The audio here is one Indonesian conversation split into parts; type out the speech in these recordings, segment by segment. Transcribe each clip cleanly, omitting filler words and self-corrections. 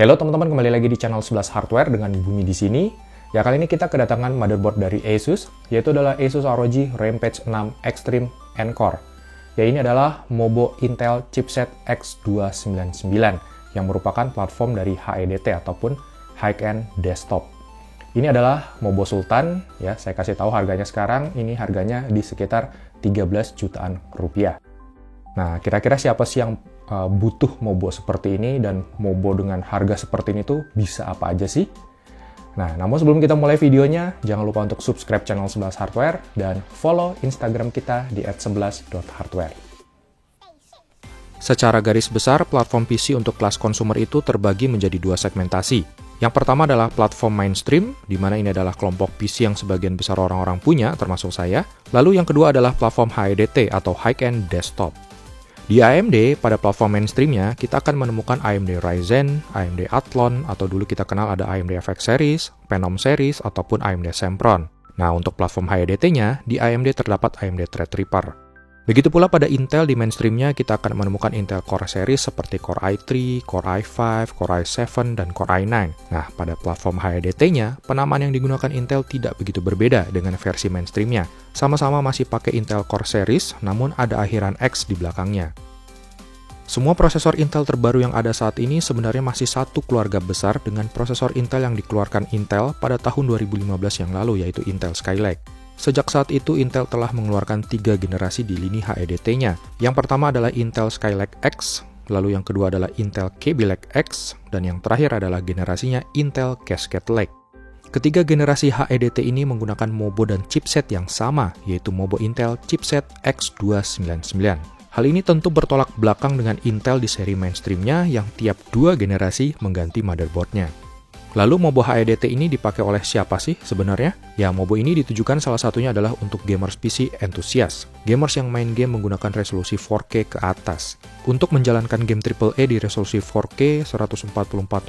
Halo teman-teman, kembali lagi di channel 11 Hardware dengan Bumi di sini. Ya, kali ini kita kedatangan motherboard dari Asus, yaitu adalah Asus ROG Rampage 6 Extreme N-Core. Ya, ini adalah Mobo Intel chipset X299 yang merupakan platform dari HEDT ataupun High-End Desktop. Ini adalah Mobo Sultan, ya, saya kasih tahu harganya sekarang, ini harganya di sekitar 13 jutaan rupiah. Nah, kira-kira siapa sih yang butuh Mobo seperti ini dan Mobo dengan harga seperti ini tuh bisa apa aja sih? Nah, namun sebelum kita mulai videonya, jangan lupa untuk subscribe channel 11 Hardware dan follow Instagram kita di @11.hardware. Secara garis besar, platform PC untuk kelas konsumer itu terbagi menjadi dua segmentasi. Yang pertama adalah platform mainstream, di mana ini adalah kelompok PC yang sebagian besar orang-orang punya, termasuk saya. Lalu yang kedua adalah platform HEDT atau High-End Desktop. Di AMD, pada platform mainstreamnya, kita akan menemukan AMD Ryzen, AMD Athlon, atau dulu kita kenal ada AMD FX Series, Phenom Series, ataupun AMD Sempron. Nah, untuk platform HEDT-nya, di AMD terdapat AMD Threadripper. Begitu pula pada Intel di mainstreamnya, kita akan menemukan Intel Core Series seperti Core i3, Core i5, Core i7, dan Core i9. Nah, pada platform HEDT-nya, penamaan yang digunakan Intel tidak begitu berbeda dengan versi mainstreamnya. Sama-sama masih pakai Intel Core Series, namun ada akhiran X di belakangnya. Semua prosesor Intel terbaru yang ada saat ini sebenarnya masih satu keluarga besar dengan prosesor Intel yang dikeluarkan Intel pada tahun 2015 yang lalu, yaitu Intel Skylake. Sejak saat itu, Intel telah mengeluarkan 3 generasi di lini HEDT-nya. Yang pertama adalah Intel Skylake X, lalu yang kedua adalah Intel Kaby Lake X, dan yang terakhir adalah generasinya Intel Cascade Lake. Ketiga generasi HEDT ini menggunakan Mobo dan chipset yang sama, yaitu Mobo Intel chipset X299. Hal ini tentu bertolak belakang dengan Intel di seri mainstreamnya yang tiap 2 generasi mengganti motherboardnya. Lalu Mobo HEDT ini dipakai oleh siapa sih sebenarnya? Ya, Mobo ini ditujukan salah satunya adalah untuk gamers PC entusias, gamers yang main game menggunakan resolusi 4K ke atas. Untuk menjalankan game AAA di resolusi 4K 144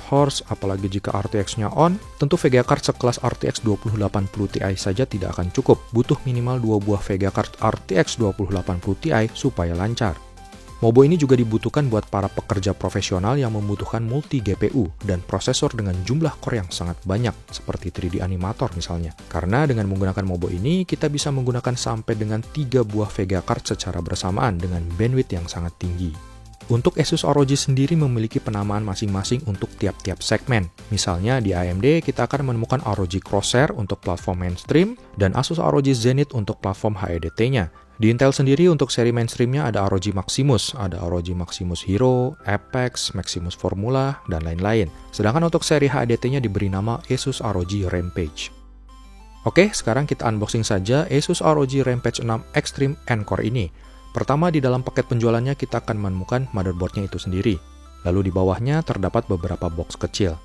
Hz, apalagi jika RTX-nya on, tentu VGA card sekelas RTX 2080 Ti saja tidak akan cukup. Butuh minimal 2 buah VGA card RTX 2080 Ti supaya lancar. Mobo ini juga dibutuhkan buat para pekerja profesional yang membutuhkan multi GPU dan prosesor dengan jumlah core yang sangat banyak, seperti 3D animator misalnya. Karena dengan menggunakan Mobo ini, kita bisa menggunakan sampai dengan 3 buah VGA card secara bersamaan dengan bandwidth yang sangat tinggi. Untuk Asus ROG sendiri memiliki penamaan masing-masing untuk tiap-tiap segmen. Misalnya di AMD kita akan menemukan ROG Crosshair untuk platform mainstream dan Asus ROG Zenith untuk platform HEDT-nya. Di Intel sendiri untuk seri mainstreamnya ada ROG Maximus, ada ROG Maximus Hero, Apex, Maximus Formula, dan lain-lain. Sedangkan untuk seri HEDT-nya diberi nama Asus ROG Rampage. Oke, sekarang kita unboxing saja Asus ROG Rampage 6 Extreme N-Core ini. Pertama, di dalam paket penjualannya kita akan menemukan motherboardnya itu sendiri. Lalu di bawahnya terdapat beberapa box kecil.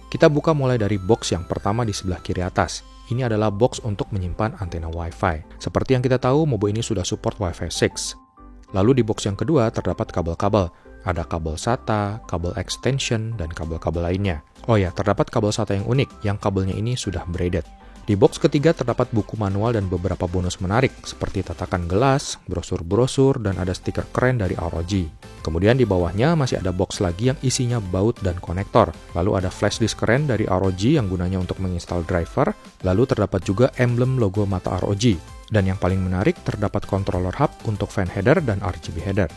Kita buka mulai dari box yang pertama di sebelah kiri atas. Ini adalah box untuk menyimpan antena Wi-Fi. Seperti yang kita tahu, Mobo ini sudah support Wi-Fi 6. Lalu di box yang kedua terdapat kabel-kabel. Ada kabel SATA, kabel extension, dan kabel-kabel lainnya. Oh ya, terdapat kabel SATA yang unik, yang kabelnya ini sudah braided. Di box ketiga terdapat buku manual dan beberapa bonus menarik, seperti tatakan gelas, brosur-brosur, dan ada stiker keren dari ROG. Kemudian di bawahnya masih ada box lagi yang isinya baut dan konektor. Lalu ada flash disk keren dari ROG yang gunanya untuk menginstal driver. Lalu terdapat juga emblem logo mata ROG. Dan yang paling menarik, terdapat controller hub untuk fan header dan RGB header.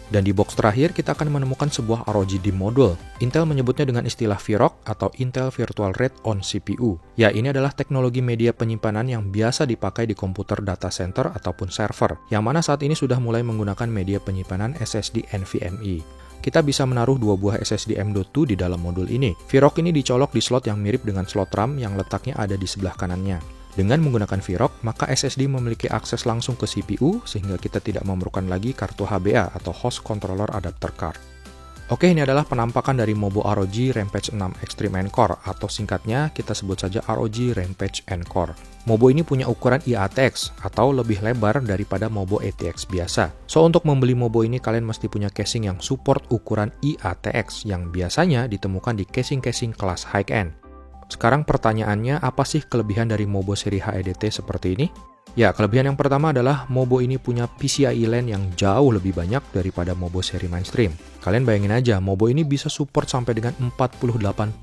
Dan di box terakhir kita akan menemukan sebuah ROG DIMM modul. Intel menyebutnya dengan istilah VROC atau Intel Virtual Read on CPU. Ya, ini adalah teknologi media penyimpanan yang biasa dipakai di komputer data center ataupun server, yang mana saat ini sudah mulai menggunakan media penyimpanan SSD NVMe. Kita bisa menaruh 2 buah SSD M.2 di dalam modul ini. VROC ini dicolok di slot yang mirip dengan slot RAM yang letaknya ada di sebelah kanannya. Dengan menggunakan VROC, maka SSD memiliki akses langsung ke CPU sehingga kita tidak memerlukan lagi kartu HBA atau Host Controller Adapter Card. Oke, ini adalah penampakan dari Mobo ROG Rampage 6 Extreme N-Core atau singkatnya kita sebut saja ROG Rampage N-Core. Mobo ini punya ukuran IATX atau lebih lebar daripada Mobo ATX biasa. So, untuk membeli Mobo ini kalian mesti punya casing yang support ukuran IATX yang biasanya ditemukan di casing-casing kelas high-end. Sekarang pertanyaannya, apa sih kelebihan dari Mobo seri HEDT seperti ini? Ya, kelebihan yang pertama adalah Mobo ini punya PCIe LAN yang jauh lebih banyak daripada Mobo seri mainstream. Kalian bayangin aja, Mobo ini bisa support sampai dengan 48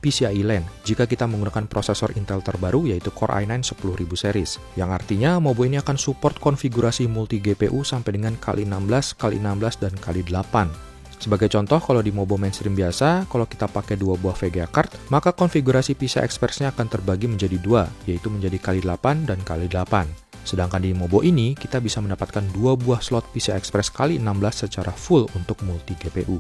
PCIe LAN jika kita menggunakan prosesor Intel terbaru yaitu Core i9 10000 series. Yang artinya Mobo ini akan support konfigurasi multi GPU sampai dengan kali 16, kali 16, dan kali 8. Sebagai contoh, kalau di Mobo mainstream biasa, kalau kita pakai 2 buah VGA card, maka konfigurasi PCI Express-nya akan terbagi menjadi 2, yaitu menjadi kali 8 dan kali 8. Sedangkan di Mobo ini, kita bisa mendapatkan 2 buah slot PCI Express kali 16 secara full untuk multi GPU.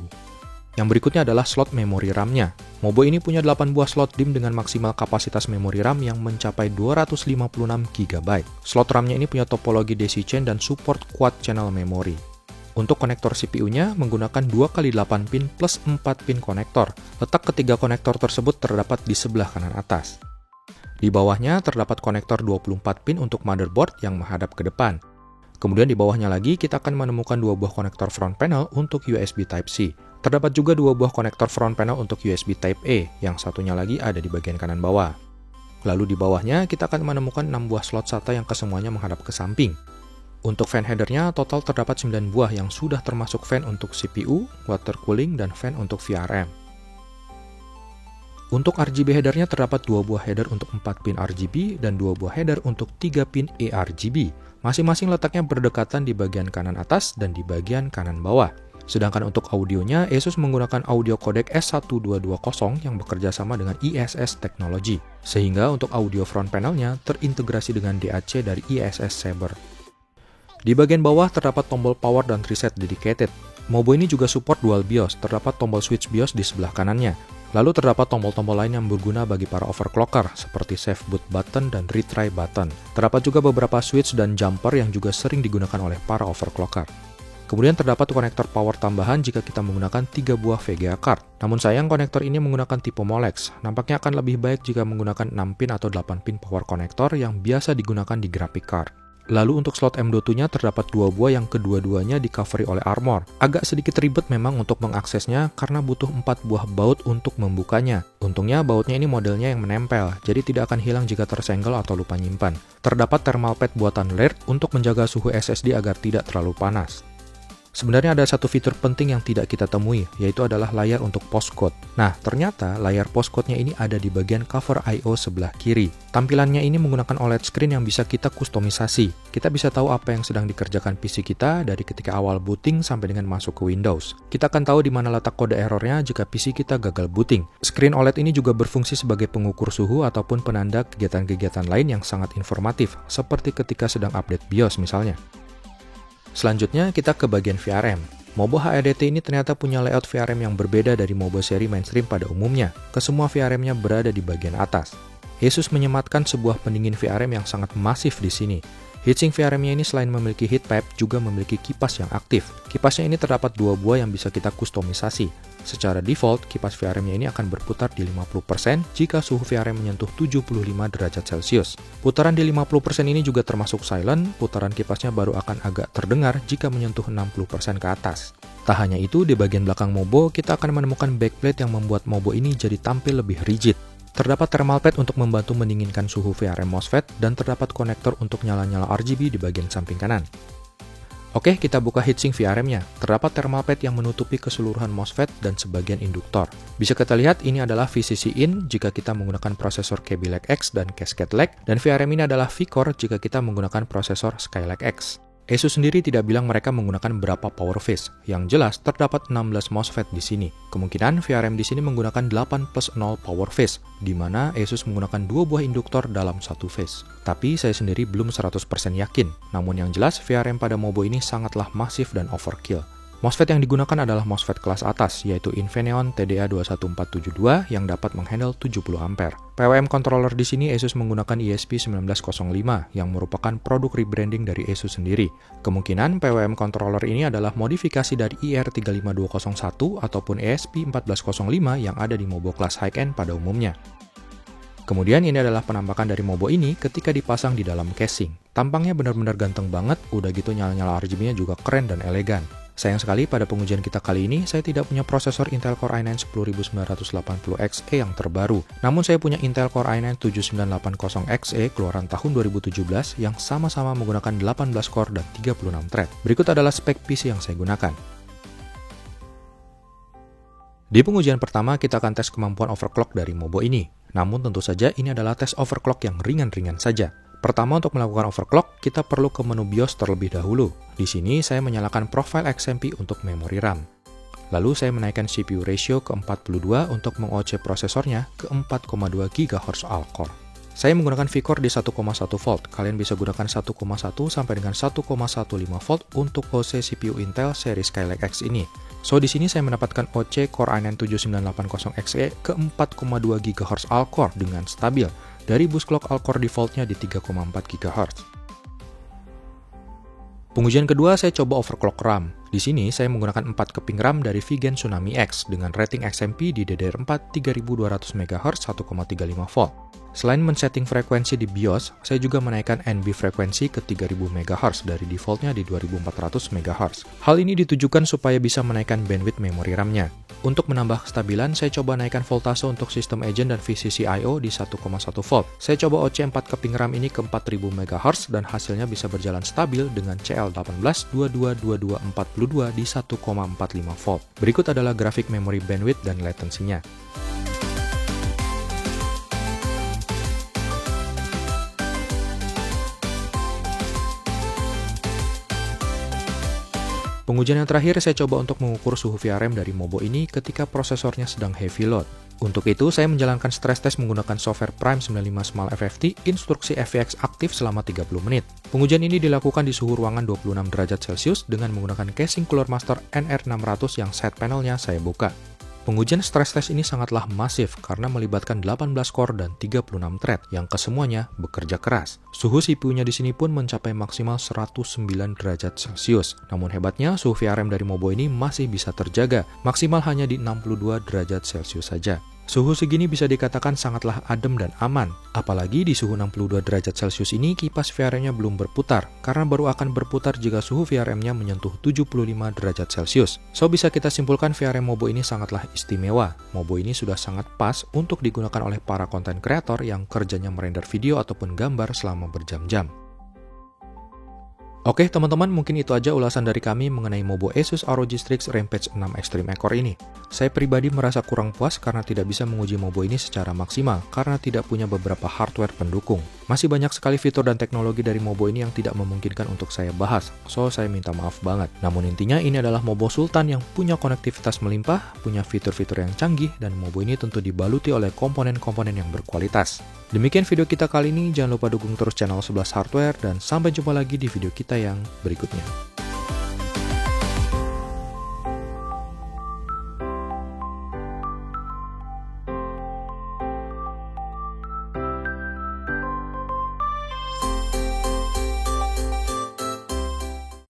Yang berikutnya adalah slot memori RAM-nya. Mobo ini punya 8 buah slot DIMM dengan maksimal kapasitas memori RAM yang mencapai 256 GB. Slot RAM-nya ini punya topologi DC chain dan support quad channel memory. Untuk konektor CPU-nya menggunakan 2x8 pin plus 4 pin konektor. Letak ketiga konektor tersebut terdapat di sebelah kanan atas. Di bawahnya terdapat konektor 24 pin untuk motherboard yang menghadap ke depan. Kemudian di bawahnya lagi kita akan menemukan 2 buah konektor front panel untuk USB Type-C. Terdapat juga 2 buah konektor front panel untuk USB Type-A, yang satunya lagi ada di bagian kanan bawah. Lalu di bawahnya kita akan menemukan 6 buah slot SATA yang kesemuanya menghadap ke samping. Untuk fan header-nya total terdapat 9 buah yang sudah termasuk fan untuk CPU, water cooling, dan fan untuk VRM. Untuk RGB header-nya terdapat 2 buah header untuk 4 pin RGB dan 2 buah header untuk 3 pin ARGB. Masing-masing letaknya berdekatan di bagian kanan atas dan di bagian kanan bawah. Sedangkan untuk audionya, Asus menggunakan audio codec S1220 yang bekerja sama dengan ISS Technology. Sehingga untuk audio front panelnya terintegrasi dengan DAC dari ISS Saber. Di bagian bawah terdapat tombol power dan reset dedicated. Mobo ini juga support dual BIOS, terdapat tombol switch BIOS di sebelah kanannya. Lalu terdapat tombol-tombol lain yang berguna bagi para overclocker, seperti save boot button dan retry button. Terdapat juga beberapa switch dan jumper yang juga sering digunakan oleh para overclocker. Kemudian terdapat konektor power tambahan jika kita menggunakan 3 buah VGA card. Namun sayang konektor ini menggunakan tipe Molex. Nampaknya akan lebih baik jika menggunakan 6 pin atau 8 pin power connector yang biasa digunakan di graphic card. Lalu untuk slot M.2-nya terdapat 2 buah yang kedua-duanya di-covery oleh armor. Agak sedikit ribet memang untuk mengaksesnya karena butuh 4 buah baut untuk membukanya. Untungnya bautnya ini modelnya yang menempel, jadi tidak akan hilang jika tersenggol atau lupa nyimpan. Terdapat thermal pad buatan Laird untuk menjaga suhu SSD agar tidak terlalu panas. Sebenarnya ada satu fitur penting yang tidak kita temui, yaitu adalah layar untuk postcode. Nah, ternyata layar postcode-nya ini ada di bagian cover I/O sebelah kiri. Tampilannya ini menggunakan OLED screen yang bisa kita kustomisasi. Kita bisa tahu apa yang sedang dikerjakan PC kita dari ketika awal booting sampai dengan masuk ke Windows. Kita akan tahu di mana letak kode errornya jika PC kita gagal booting. Screen OLED ini juga berfungsi sebagai pengukur suhu ataupun penanda kegiatan-kegiatan lain yang sangat informatif, seperti ketika sedang update BIOS misalnya. Selanjutnya kita ke bagian VRM. Mobo HEDT ini ternyata punya layout VRM yang berbeda dari Mobo seri mainstream pada umumnya. Kesemua VRM-nya berada di bagian atas. Asus menyematkan sebuah pendingin VRM yang sangat masif di sini. Heatsink VRM-nya ini selain memiliki heat pipe juga memiliki kipas yang aktif. Kipasnya ini terdapat 2 buah yang bisa kita kustomisasi. Secara default, kipas VRM-nya ini akan berputar di 50% jika suhu VRM menyentuh 75 derajat Celcius. Putaran di 50% ini juga termasuk silent, putaran kipasnya baru akan agak terdengar jika menyentuh 60% ke atas. Tak hanya itu, di bagian belakang Mobo, kita akan menemukan backplate yang membuat Mobo ini jadi tampil lebih rigid. Terdapat thermal pad untuk membantu mendinginkan suhu VRM MOSFET dan terdapat konektor untuk nyala-nyala RGB di bagian samping kanan. Oke, kita buka heatsink VRM-nya. Terdapat thermal pad yang menutupi keseluruhan MOSFET dan sebagian induktor. Bisa kita lihat ini adalah VCC in jika kita menggunakan prosesor Kaby Lake X dan Cascade Lake, dan VRM ini adalah V-Core jika kita menggunakan prosesor Skylake X. Asus sendiri tidak bilang mereka menggunakan berapa power phase. Yang jelas, terdapat 16 MOSFET di sini. Kemungkinan VRM di sini menggunakan 8+0 power phase, di mana Asus menggunakan 2 buah induktor dalam satu phase. Tapi saya sendiri belum 100% yakin. Namun yang jelas, VRM pada Mobo ini sangatlah masif dan overkill. MOSFET yang digunakan adalah MOSFET kelas atas, yaitu Infineon TDA21472 yang dapat menghandle 70 ampere. PWM controller di sini Asus menggunakan ESP1905 yang merupakan produk rebranding dari Asus sendiri. Kemungkinan PWM controller ini adalah modifikasi dari IR35201 ataupun ESP1405 yang ada di Mobo kelas high-end pada umumnya. Kemudian ini adalah penampakan dari Mobo ini ketika dipasang di dalam casing. Tampangnya benar-benar ganteng banget, udah gitu nyala-nyala RGB-nya juga keren dan elegan. Sayang sekali pada pengujian kita kali ini, saya tidak punya prosesor Intel Core i9 10980XE yang terbaru. Namun saya punya Intel Core i9 7980XE keluaran tahun 2017 yang sama-sama menggunakan 18 core dan 36 thread. Berikut adalah spek PC yang saya gunakan. Di pengujian pertama, kita akan tes kemampuan overclock dari Mobo ini. Namun tentu saja ini adalah tes overclock yang ringan-ringan saja. Pertama, untuk melakukan overclock, kita perlu ke menu BIOS terlebih dahulu. Di sini, saya menyalakan profile XMP untuk memori RAM. Lalu, saya menaikkan CPU ratio ke 42 untuk meng-OC prosesornya ke 4,2 GHz all-core. Saya menggunakan V-Core di 1,1 volt. Kalian bisa gunakan 1,1 sampai dengan 1,15 volt untuk OC CPU Intel seri Skylake X ini. So, di sini saya mendapatkan OC Core i9 7980XE ke 4,2 GHz all-core dengan stabil. Dari bus clock all-core defaultnya di 3,4 GHz. Pengujian kedua, saya coba overclock RAM. Di sini, saya menggunakan 4 keping RAM dari Vigen Tsunami X dengan rating XMP di DDR4 3200 MHz 1,35 volt. Selain men-setting frekuensi di BIOS, saya juga menaikkan NB frekuensi ke 3000 MHz dari defaultnya di 2400 MHz. Hal ini ditujukan supaya bisa menaikkan bandwidth memori RAM-nya. Untuk menambah kestabilan, saya coba naikkan voltase untuk sistem agent dan VCC I/O di 1,1 volt. Saya coba OC 4 keping RAM ini ke 4000 MHz dan hasilnya bisa berjalan stabil dengan CL18 222242 di 1,45 volt. Berikut adalah grafik memori bandwidth dan latensinya. Pengujian yang terakhir, saya coba untuk mengukur suhu VRM dari Mobo ini ketika prosesornya sedang heavy load. Untuk itu, saya menjalankan stress test menggunakan software Prime 95 Small FFT, instruksi FVX aktif selama 30 menit. Pengujian ini dilakukan di suhu ruangan 26 derajat Celcius dengan menggunakan casing Cooler Master NR600 yang side panelnya saya buka. Pengujian stress test ini sangatlah masif karena melibatkan 18 core dan 36 thread yang kesemuanya bekerja keras. Suhu CPU-nya di sini pun mencapai maksimal 109 derajat Celcius. Namun hebatnya, suhu VRM dari Mobo ini masih bisa terjaga, maksimal hanya di 62 derajat Celcius saja. Suhu segini bisa dikatakan sangatlah adem dan aman. Apalagi di suhu 62 derajat Celcius ini, kipas VRM-nya belum berputar, karena baru akan berputar jika suhu VRM-nya menyentuh 75 derajat Celcius. So, bisa kita simpulkan VRM Mobo ini sangatlah istimewa. Mobo ini sudah sangat pas untuk digunakan oleh para konten kreator yang kerjanya merender video ataupun gambar selama berjam-jam. Oke teman-teman, mungkin itu aja ulasan dari kami mengenai Mobo Asus ROG Strix Rampage 6 Extreme Core ini. Saya pribadi merasa kurang puas karena tidak bisa menguji Mobo ini secara maksimal karena tidak punya beberapa hardware pendukung. Masih banyak sekali fitur dan teknologi dari Mobo ini yang tidak memungkinkan untuk saya bahas, so saya minta maaf banget. Namun intinya ini adalah Mobo Sultan yang punya konektivitas melimpah, punya fitur-fitur yang canggih, dan Mobo ini tentu dibaluti oleh komponen-komponen yang berkualitas. Demikian video kita kali ini, jangan lupa dukung terus channel 11 Hardware dan sampai jumpa lagi di video kita yang berikutnya.